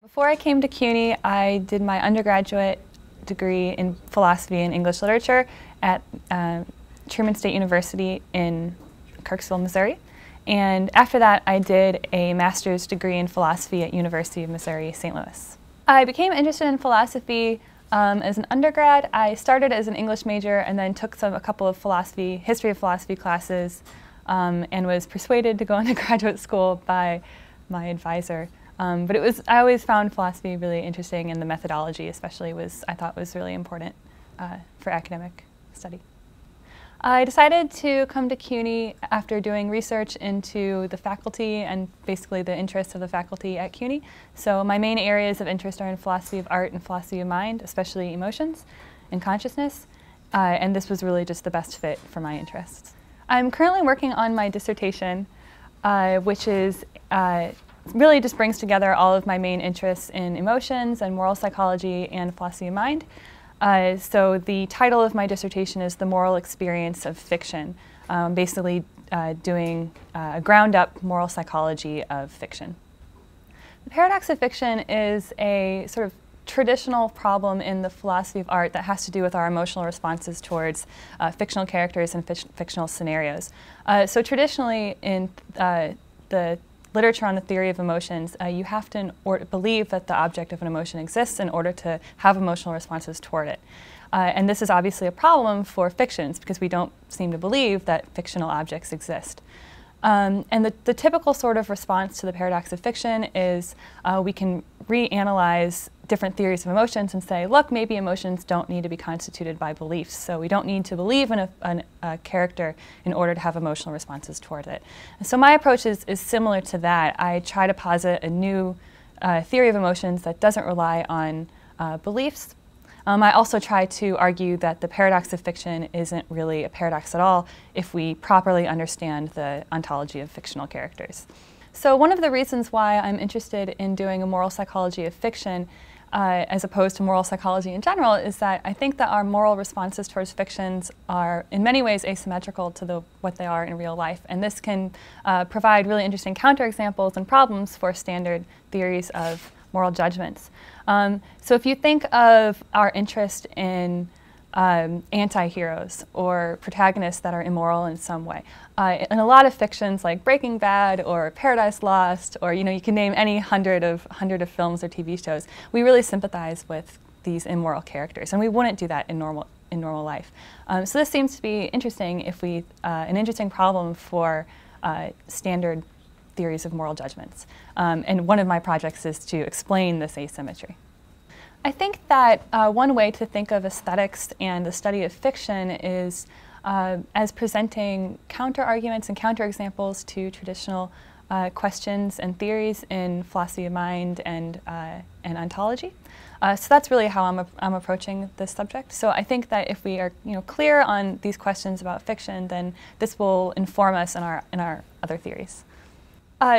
Before I came to CUNY, I did my undergraduate degree in philosophy and English literature at Truman State University in Kirksville, Missouri. And after that, I did a master's degree in philosophy at University of Missouri, St. Louis. I became interested in philosophy as an undergrad. I started as an English major and then took a couple of history of philosophy classes and was persuaded to go into graduate school by my advisor. But I always found philosophy really interesting, and the methodology especially I thought was really important for academic study. I decided to come to CUNY after doing research into the faculty and basically the interests of the faculty at CUNY. So my main areas of interest are in philosophy of art and philosophy of mind, especially emotions and consciousness, and this was really just the best fit for my interests. I'm currently working on my dissertation, which is really just brings together all of my main interests in emotions and moral psychology and philosophy of mind. So the title of my dissertation is The Moral Experience of Fiction, basically doing a ground-up moral psychology of fiction. The paradox of fiction is a sort of traditional problem in the philosophy of art that has to do with our emotional responses towards fictional characters and fictional scenarios. So traditionally in the literature on the theory of emotions, you have to believe that the object of an emotion exists in order to have emotional responses toward it. And this is obviously a problem for fictions because we don't seem to believe that fictional objects exist. And the typical sort of response to the paradox of fiction is we can reanalyze different theories of emotions and say, look, maybe emotions don't need to be constituted by beliefs, so we don't need to believe in a character in order to have emotional responses toward it. And so my approach is similar to that. I try to posit a new theory of emotions that doesn't rely on beliefs. I also try to argue that the paradox of fiction isn't really a paradox at all if we properly understand the ontology of fictional characters. So one of the reasons why I'm interested in doing a moral psychology of fiction as opposed to moral psychology in general is that I think that our moral responses towards fictions are in many ways asymmetrical to what they are in real life, and this can provide really interesting counterexamples and problems for standard theories of moral judgments. So if you think of our interest in anti-heroes or protagonists that are immoral in some way, in a lot of fictions like Breaking Bad or Paradise Lost, or you can name any hundred of films or TV shows, we really sympathize with these immoral characters, and we wouldn't do that in normal life. So this seems to be interesting if an interesting problem for standard theories of moral judgments. And one of my projects is to explain this asymmetry. I think that one way to think of aesthetics and the study of fiction is as presenting counter-arguments and counter-examples to traditional questions and theories in philosophy of mind and ontology. So that's really how I'm approaching this subject. So I think that if we are clear on these questions about fiction, then this will inform us in our other theories.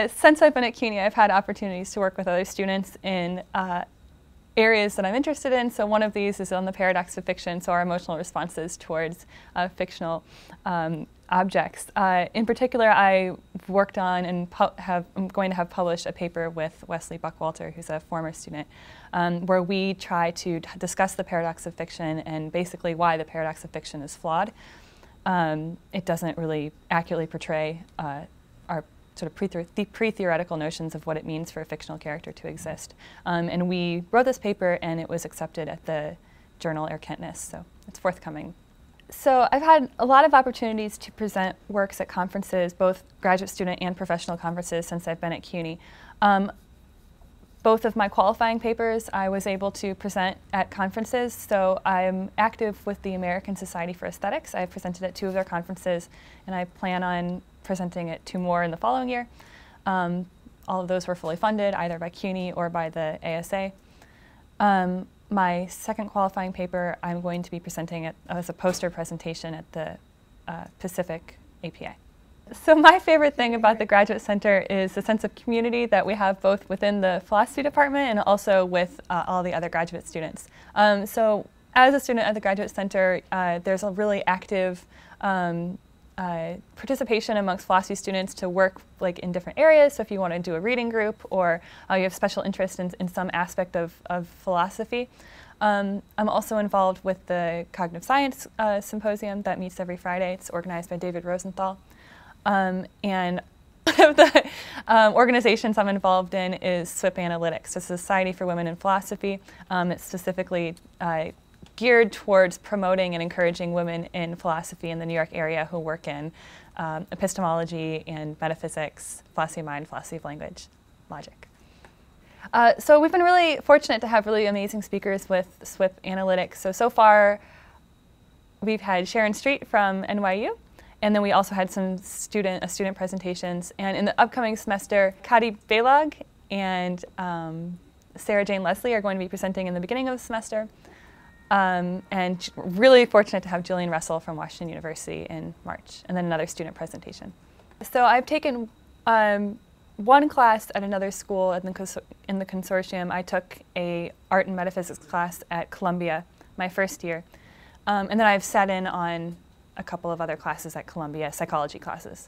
Since I've been at CUNY, I've had opportunities to work with other students in areas that I'm interested in. So one of these is on the paradox of fiction, so our emotional responses towards fictional objects. In particular, I worked on and I'm going to have published a paper with Wesley Buckwalter, who's a former student, where we try to discuss the paradox of fiction and basically why the paradox of fiction is flawed. It doesn't really accurately portray our sort of pre-theoretical notions of what it means for a fictional character to exist. And we wrote this paper and it was accepted at the journal Erkenntnis, so it's forthcoming. So I've had a lot of opportunities to present works at conferences, both graduate student and professional conferences, since I've been at CUNY. Both of my qualifying papers I was able to present at conferences, so I'm active with the American Society for Aesthetics. I've presented at 2 of their conferences, and I plan on presenting at 2 more in the following year. All of those were fully funded, either by CUNY or by the ASA. My second qualifying paper I'm going to be presenting as a poster presentation at the Pacific APA. So my favorite thing about the Graduate Center is the sense of community that we have both within the philosophy department and also with all the other graduate students. So as a student at the Graduate Center, there's a really active participation amongst philosophy students to work like in different areas. So if you want to do a reading group, or you have special interest in some aspect of philosophy. I'm also involved with the Cognitive Science Symposium that meets every Friday. It's organized by David Rosenthal. And one of the organizations I'm involved in is SWIP Analytics, the Society for Women in Philosophy. It's specifically geared towards promoting and encouraging women in philosophy in the New York area who work in epistemology and metaphysics, philosophy of mind, philosophy of language, logic. So we've been really fortunate to have really amazing speakers with SWIP Analytics. So far, we've had Sharon Street from NYU, and then we also had some student presentations. And in the upcoming semester, Kadi Belag and Sarah Jane Leslie are going to be presenting in the beginning of the semester. And really fortunate to have Jillian Russell from Washington University in March, and then another student presentation. So I've taken one class at another school in the consortium. I took a art and metaphysics class at Columbia my first year. And then I've sat in on a couple of other classes at Columbia, psychology classes.